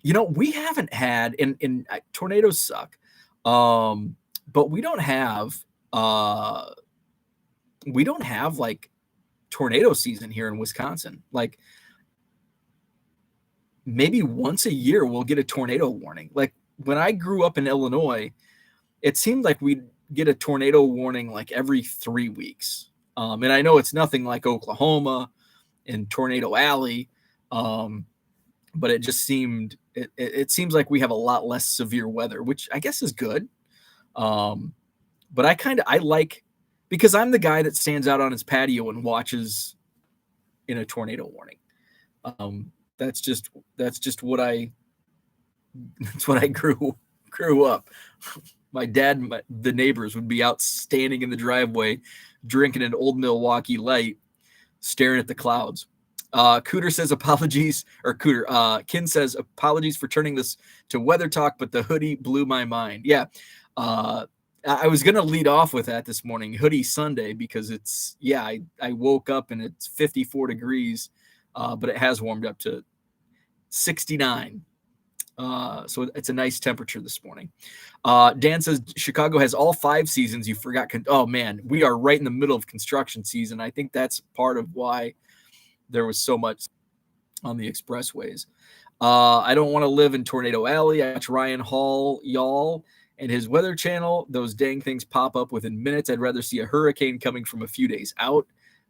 Speaker 1: We haven't had, and tornadoes suck. But we don't have like tornado season here in Wisconsin. Like maybe once a year we'll get a tornado warning. Like when I grew up in Illinois, it seemed like we'd get a tornado warning like every 3 weeks. And I know it's nothing like Oklahoma and Tornado Alley. But it just seemed, it seems like we have a lot less severe weather, which I guess is good. But I like, because I'm the guy that stands out on his patio and watches in a tornado warning. That's just what that's what I grew up. My dad and the neighbors would be out standing in the driveway, drinking an old Milwaukee Light, staring at the clouds. Cooter says apologies, or Kin says apologies for turning this to weather talk, but the hoodie blew my mind. Yeah. I was going to lead off with that this morning, Hoodie Sunday, because I woke up and it's 54 degrees but it has warmed up to 69. So it's a nice temperature this morning. Dan says Chicago has all 5 seasons. You forgot. Oh man, we are right in the middle of construction season. I think that's part of why there was so much on the expressways. I don't want to live in Tornado Alley. I watch Ryan Hall, y'all, and his Weather Channel. Those dang things pop up within minutes. I'd rather see a hurricane coming from a few days out.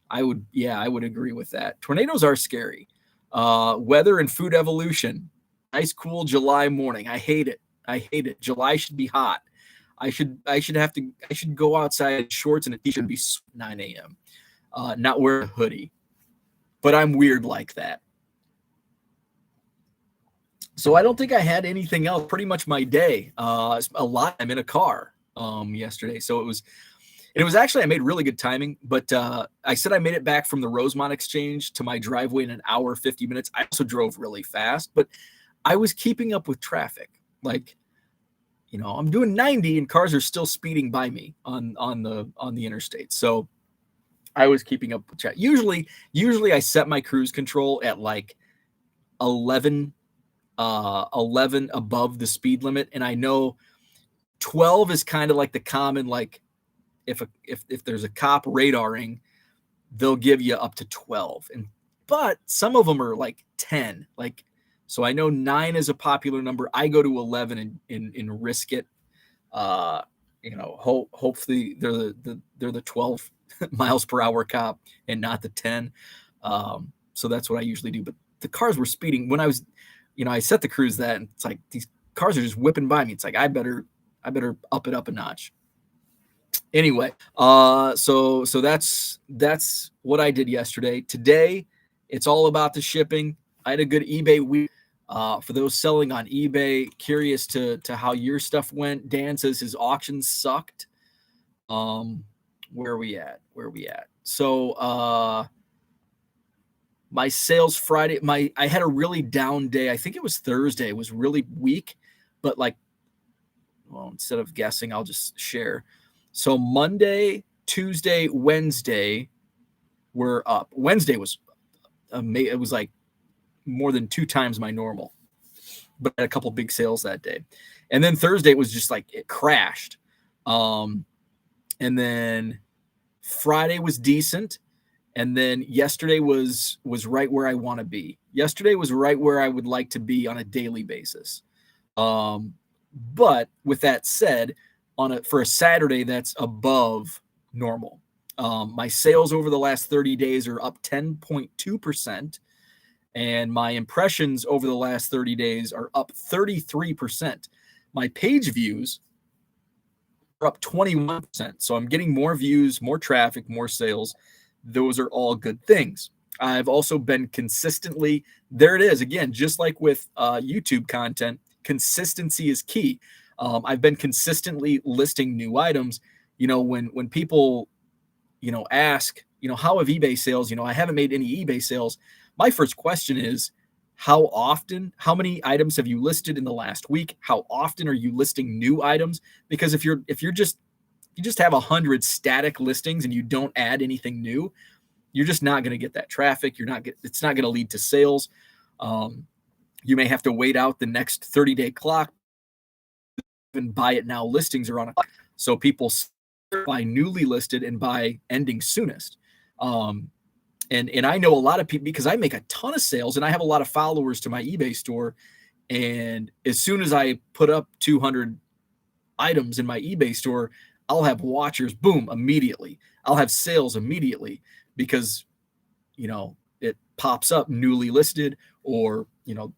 Speaker 1: I would agree with that. Tornadoes are scary. Weather and food evolution. Nice, cool July morning. I hate it. July should be hot. I should go outside in shorts and a t-shirt and be 9 a.m. Not wear a hoodie. But I'm weird like that. So I don't think I had anything else. Pretty much my day. A lot. I'm in a car yesterday. So it was actually, I made really good timing, but I said I made it back from the Rosemont Exchange to my driveway in an hour, 50 minutes. I also drove really fast, but I was keeping up with traffic. Like, I'm doing 90 and cars are still speeding by me on the interstate. So I was keeping up with traffic. Usually I set my cruise control at like 11 above the speed limit. And I know 12 is kind of like the common, like if there's a cop radaring, they'll give you up to 12. But some of them are like 10, so I know 9 is a popular number. I go to 11 and risk it. Hopefully they're the 12 miles per hour cop and not the 10. So that's what I usually do. But the cars were speeding when I was, I set the cruise that, and it's like these cars are just whipping by me. It's like I better up it up a notch. Anyway, so that's what I did yesterday. Today, it's all about the shipping. I had a good eBay week. For those selling on eBay, curious to how your stuff went. Dan says his auction sucked. Where are we at? So my sales Friday, I had a really down day. I think it was Thursday. It was really weak, but instead of guessing, I'll just share. So Monday, Tuesday, Wednesday were up. Wednesday was amazing. It was like more than 2 times my normal, but I had a couple big sales that day. And then Thursday was just like it crashed. And then Friday was decent. And then yesterday was right where I want to be. Yesterday was right where I would like to be on a daily basis. But with that said, for a Saturday, that's above normal. My sales over the last 30 days are up 10.2%. And my impressions over the last 30 days are up 33%. My page views are up 21%. So I'm getting more views, more traffic, more sales. Those are all good things. I've also been consistently, there it is again, just like with YouTube content, consistency is key. I've been consistently listing new items. When people, ask, how have eBay sales? I haven't made any eBay sales. My first question is, how many items have you listed in the last week? How often are you listing new items? Because if you just have 100 static listings and you don't add anything new, you're just not going to get that traffic. It's not going to lead to sales. You may have to wait out the next 30-day clock and buy it now. Listings are on a clock. So people buy newly listed and buy ending soonest. And I know a lot of people, because I make a ton of sales and I have a lot of followers to my eBay store. And as soon as I put up 200 items in my eBay store, I'll have watchers, boom, immediately. I'll have sales immediately because, it pops up newly listed, or, Bo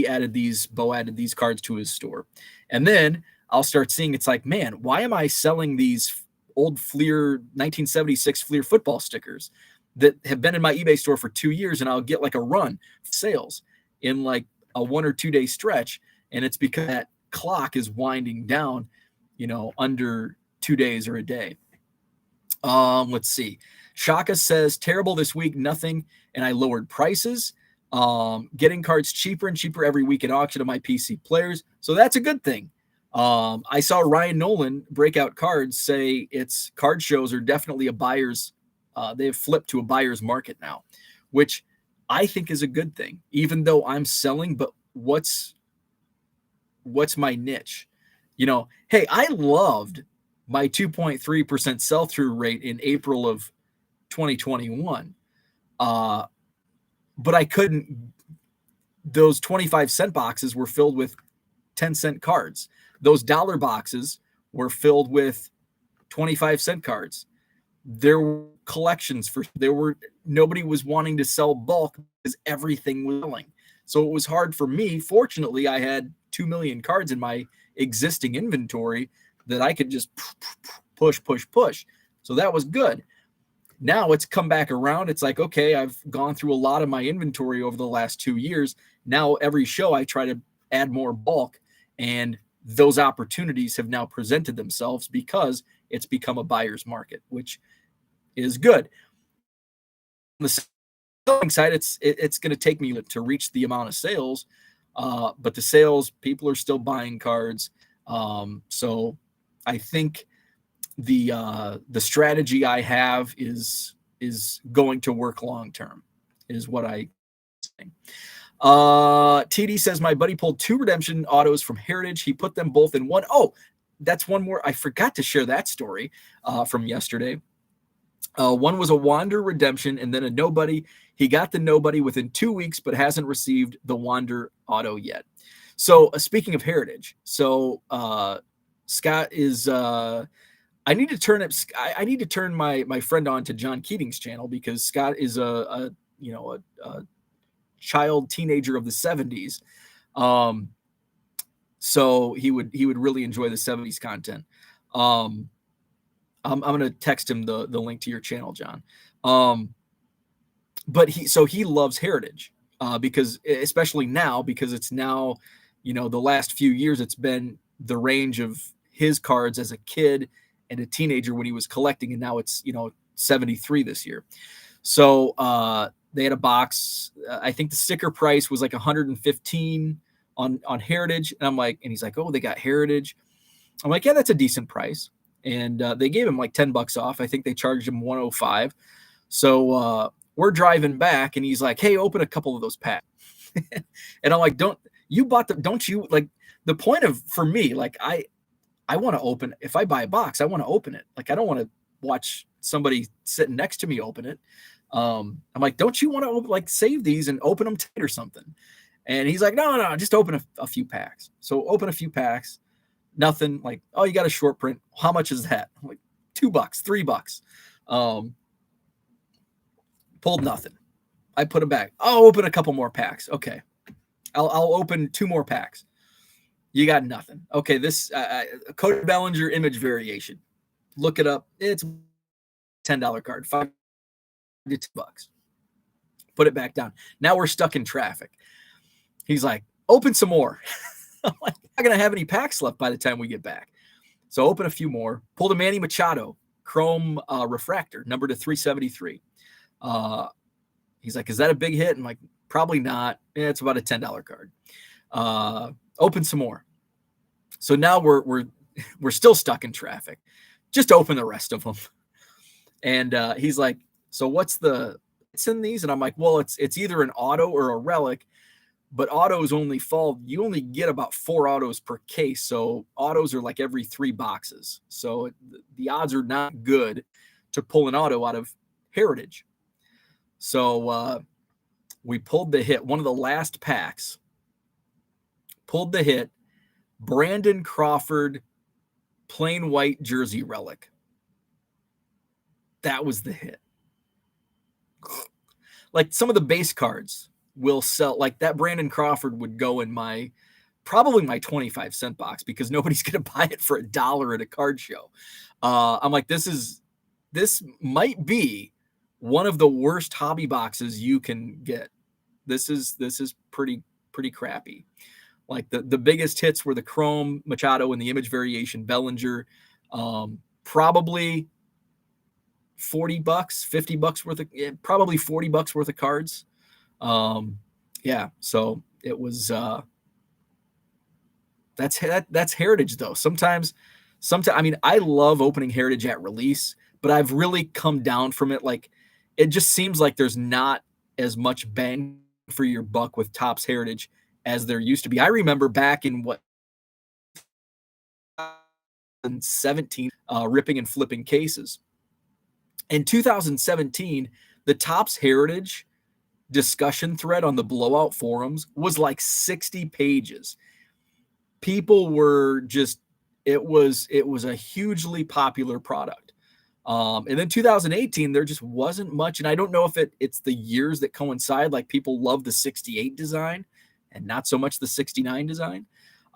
Speaker 1: added these cards to his store. And then I'll start seeing, it's like, man, why am I selling these old Fleer 1976 Fleer football stickers that have been in my eBay store for 2 years, and I'll get like a run of sales in like a 1 or 2 day stretch. And it's because that clock is winding down, under 2 days or a day. Let's see. Shaka says, terrible this week, nothing. And I lowered prices, getting cards cheaper and cheaper every week at auction of my PC players. So that's a good thing. I saw Ryan Nolan, Breakout Cards, say it's card shows are definitely a buyer's. They have flipped to a buyer's market now, which I think is a good thing, even though I'm selling. But what's my niche? Hey, I loved my 2.3% sell through rate in April of 2021. But I couldn't, those 25-cent boxes were filled with 10-cent cards. Those dollar boxes were filled with 25-cent cards. There were collections nobody was wanting to sell bulk because everything was selling. So it was hard for me. Fortunately, I had 2 million cards in my existing inventory that I could just push. So that was good. Now it's come back around. It's like, okay, I've gone through a lot of my inventory over the last 2 years. Now every show I try to add more bulk, and those opportunities have now presented themselves because it's become a buyer's market, which is good. On the selling side, it's going to take me to reach the amount of sales, but the sales, people are still buying cards. So I think the strategy I have is going to work long term, is what I think. TD says my buddy pulled 2 redemption autos from Heritage. He put them both in one. Oh, that's one more. I forgot to share that story from yesterday. One was a Wander redemption and then a nobody. He got the nobody within 2 weeks, but hasn't received the Wander auto yet. So speaking of Heritage, so Scott is. I need to turn my friend on to John Keating's channel, because Scott is a child teenager of the 70s. So he would really enjoy the 70s content. I'm going to text him the link to your channel, John. But he loves Heritage, because especially now, because it's now, the last few years, it's been the range of his cards as a kid and a teenager when he was collecting. And now it's, 73 this year. So, they had a box. I think the sticker price was like 115 on Heritage. And I'm like, and he's like, oh, they got Heritage. I'm like, yeah, that's a decent price. And they gave him like $10 off. I think they charged him 105. So we're driving back, and he's like, hey, open a couple of those packs. And I'm like, don't you, like, the point for me, like, I want to open, if I buy a box, I want to open it. Like, I don't want to watch somebody sitting next to me open it. I'm like, don't you want to like save these and open them tight or something? And he's like, no, just open a few packs. So open a few packs. Nothing. Like, oh, you got a short print. How much is that? I'm like, $2, $3. Pulled nothing. I put them back. I'll open a couple more packs. Okay. I'll open 2 more packs. You got nothing. Okay. This Cody Bellinger image variation. Look it up. It's $10 card. $5 to $2. Put it back down. Now we're stuck in traffic. He's like, open some more. I'm like, not going to have any packs left by the time we get back. So open a few more. Pulled a Manny Machado chrome refractor, number to 373. He's like, is that a big hit? I'm like, probably not. Yeah, it's about a $10 card. Open some more. So now we're still stuck in traffic. Just open the rest of them. And he's like, so what's it's in these? And I'm like, well, it's either an auto or a relic, but autos you only get about 4 autos per case. So autos are like every 3 boxes. So the odds are not good to pull an auto out of Heritage. So we pulled the hit, one of the last packs, pulled the hit, Brandon Crawford, plain white jersey relic. That was the hit. Like, some of the base cards will sell, like that Brandon Crawford would go in probably my 25-cent box, because nobody's going to buy it for $1 at a card show. I'm like, this might be one of the worst hobby boxes you can get. This is pretty crappy. Like, the biggest hits were the chrome Machado and the image variation Bellinger. Probably $40, $50 worth of, probably $40 worth of cards. Yeah, so it was that's Heritage though. Sometimes I mean, I love opening Heritage at release, but I've really come down from it. Like, it just seems like there's not as much bang for your buck with Topps Heritage as there used to be. I remember back in 2017, ripping and flipping cases. In 2017, the Topps Heritage discussion thread on the Blowout forums was like 60 pages. People were just, it was a hugely popular product. And then 2018, there just wasn't much. And I don't know if it's the years that coincide. Like people love the 68 design and not so much the 69 design.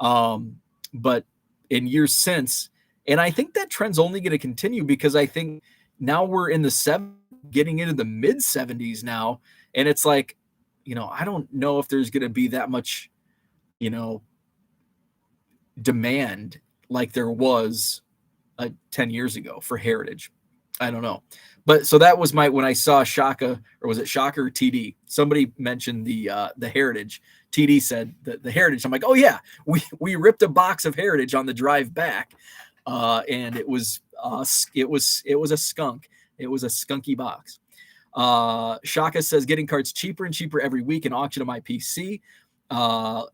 Speaker 1: But in years since, and I think that trend's only going to continue because I think now we're in the getting into the mid 70s now. And it's like, I don't know if there's going to be that much, demand like there was 10 years ago for Heritage. I don't know. But so that was when I saw Shaka, or was it Shaka or TD? Somebody mentioned the Heritage. TD said the Heritage. I'm like, oh yeah, we ripped a box of Heritage on the drive back. And it was a skunk. It was a skunky box. Shaka says getting cards cheaper and cheaper every week and auction on my PC.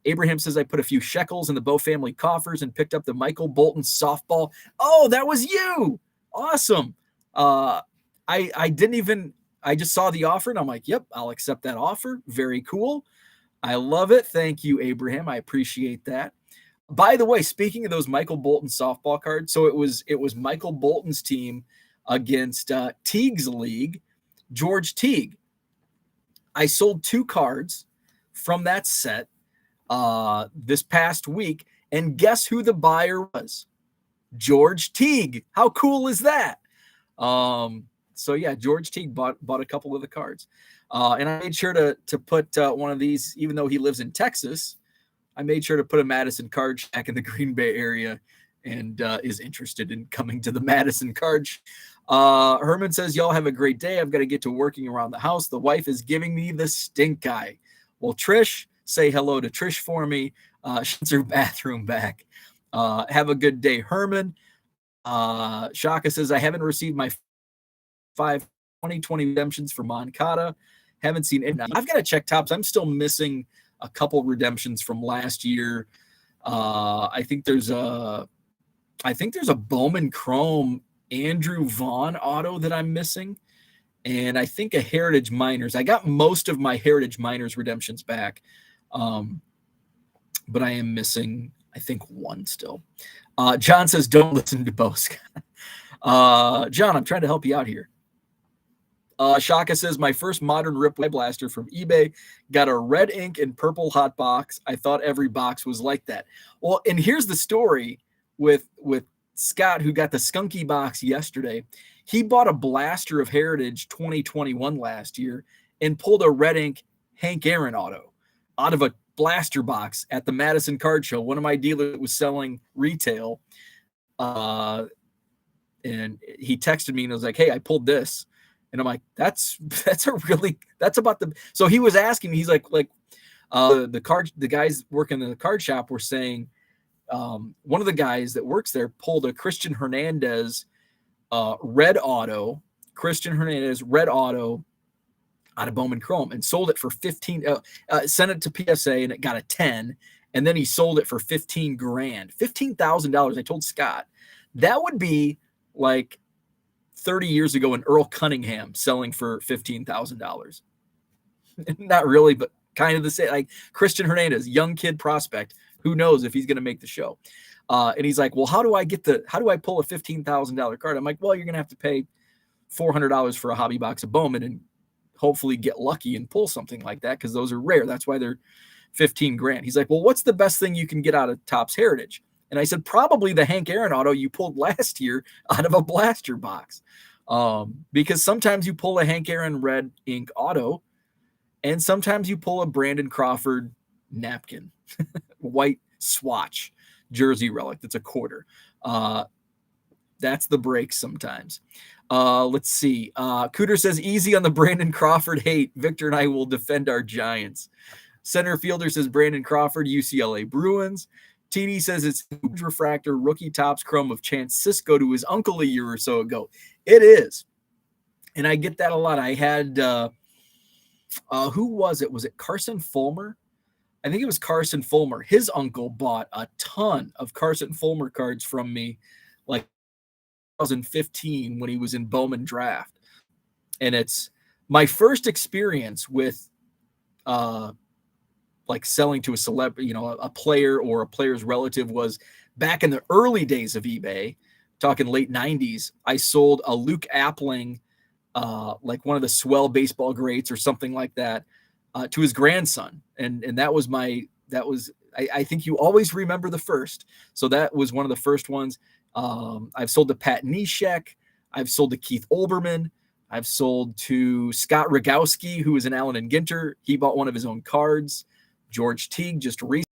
Speaker 1: Abraham says I put a few shekels in the Bow family coffers and picked up the Michael Bolton softball. Oh, that was you. Awesome. I just saw the offer and I'm like, yep, I'll accept that offer. Very cool. I love it. Thank you, Abraham. I appreciate that. By the way, speaking of those Michael Bolton softball cards, so it was Michael Bolton's team against Teague's league, George Teague. I sold 2 cards from that set this past week, and guess who the buyer was? George Teague. How cool is that? So yeah, George Teague bought a couple of the cards, and I made sure to put one of these, even though he lives in Texas. I made sure to put a Madison Card Shack in the Green Bay area and is interested in coming to the Madison Card Shack. Herman says, y'all have a great day. I've got to get to working around the house. The wife is giving me the stink eye. Well, Trish, say hello to Trish for me. She's her bathroom back. Have a good day, Herman. Shaka says, I haven't received my 2020 redemptions for Moncada. Haven't seen it. I've got to check Topps. I'm still missing a couple redemptions from last year. I think there's a Bowman Chrome Andrew Vaughn auto that I'm missing. And I think a Heritage Miners. I got most of my Heritage Miners redemptions back. But I am missing, I think, one still. John says, don't listen to Bosk. John, I'm trying to help you out here. Shaka says, my first modern Rip Blaster from eBay got a red ink and purple hot box. I thought every box was like that. Well, and here's the story with Scott, who got the skunky box yesterday. He bought a blaster of Heritage 2021 last year and pulled a red ink Hank Aaron auto out of a blaster box at the Madison Card Show. One of my dealers was selling retail. And he texted me and was like, hey, I pulled this. And I'm like, that's about the, so he was asking me, he's like, the guys working in the card shop were saying, one of the guys that works there pulled a Christian Hernandez red auto out of Bowman Chrome and sold it for 15, sent it to PSA and it got a 10. And then he sold it for $15,000, $15,000. I told Scott that would be like 30 years ago in Earl Cunningham selling for $15,000. Not really, but kind of the same. Like Christian Hernandez, young kid prospect. Who knows if he's going to make the show? And he's like, well, how do I pull a $15,000 card? I'm like, well, you're going to have to pay $400 for a hobby box of Bowman and hopefully get lucky and pull something like that, because those are rare. That's why they're $15,000. He's like, well, what's the best thing you can get out of Topps Heritage? And I said, probably the Hank Aaron auto you pulled last year out of a blaster box. Because sometimes you pull a Hank Aaron red ink auto, and sometimes you pull a Brandon Crawford napkin, white swatch jersey relic that's a quarter. That's the break sometimes. Let's see. Cooter says, easy on the Brandon Crawford hate. Victor and I will defend our Giants. Center fielder says Brandon Crawford, UCLA Bruins. TD says it's refractor rookie Topps Chrome of Chance Sisco to his uncle a year or so ago. It is. And I get that a lot. I had Who was it? Was it Carson Fulmer? I think it was Carson Fulmer. His uncle bought a ton of Carson Fulmer cards from me, like 2015 when he was in Bowman Draft. And it's my first experience with like selling to a celebrity, a player or a player's relative was back in the early days of eBay, talking late 90s. I sold a Luke Appling, like one of the swell baseball greats or something like that, to his grandson. And I think you always remember the first. So that was one of the first ones. I've sold to Pat Neshek. I've sold to Keith Olbermann. I've sold to Scott Rogowski, who is an Allen and Ginter. He bought one of his own cards. George Teague just recently.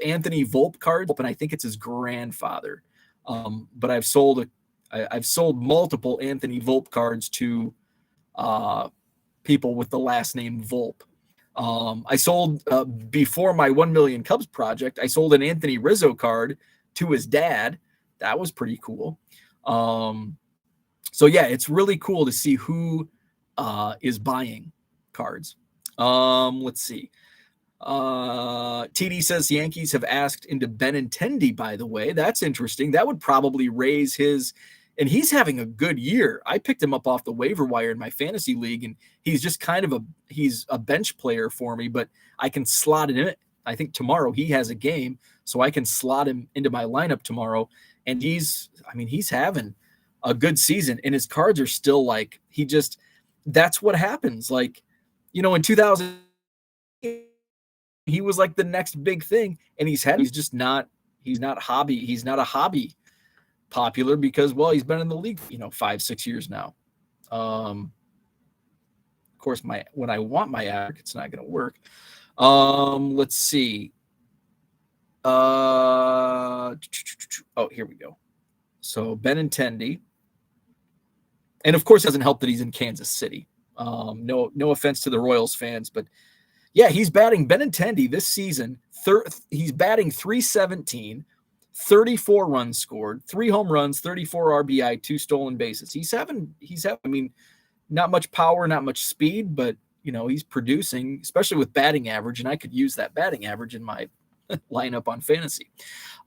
Speaker 1: Anthony Volpe cards, and I think it's his grandfather. But I've sold multiple Anthony Volpe cards to people with the last name Volpe. I sold before my 1 Million Cubs project. I sold an Anthony Rizzo card to his dad. That was pretty cool. So yeah, it's really cool to see who is buying cards. Let's see. TD says the Yankees have asked into Benintendi, by the way. That's interesting. That would probably raise his, and he's having a good year. I picked him up off the waiver wire in my fantasy league, and he's just kind of he's a bench player for me, but I can slot it in. I think tomorrow he has a game, so I can slot him into my lineup tomorrow. And he's having a good season, and his cards are still like, that's what happens. Like, in 2000, he was like the next big thing, and he's not a hobby popular because, well, he's been in the league, 5-6 years now. Of course, when I want my average, it's not going to work. Let's see. Oh, here we go. So Benintendi, and of course, it doesn't help that he's in Kansas City. No offense to the Royals fans, but yeah, he's batting Benintendi this season. He's batting .317, 34 runs scored, 3 home runs, 34 RBI, 2 stolen bases. He's having, not much power, not much speed, but he's producing, especially with batting average, and I could use that batting average in my lineup on fantasy.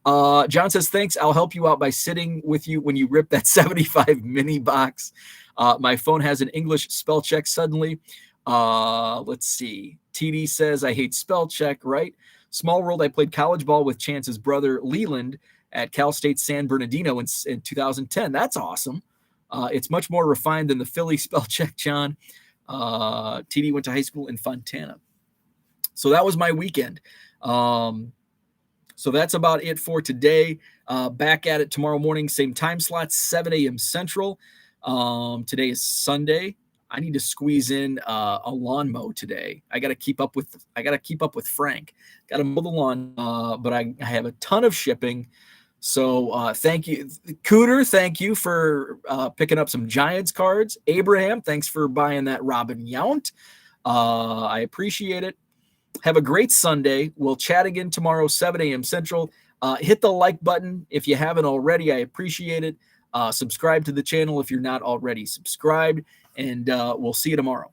Speaker 1: John says, thanks. I'll help you out by sitting with you when you rip that 75 mini box. My phone has an English spell check suddenly. Let's see. TD says, I hate spell check, right? Small world. I played college ball with Chance's brother, Leland, at Cal State San Bernardino in 2010. That's awesome. It's much more refined than the Philly spell check, John. TD went to high school in Fontana. So that was my weekend. So that's about it for today. Back at it tomorrow morning, same time slot, 7 a.m. Central. Today is Sunday. I need to squeeze in a lawn mow today. I got to keep up with Frank. Got to mow the lawn, but I have a ton of shipping. So thank you, Cooter. Thank you for picking up some Giants cards. Abraham, thanks for buying that Robin Yount. I appreciate it. Have a great Sunday. We'll chat again tomorrow, 7 a.m. Central. Hit the like button if you haven't already. I appreciate it. Subscribe to the channel if you're not already subscribed. And we'll see you tomorrow.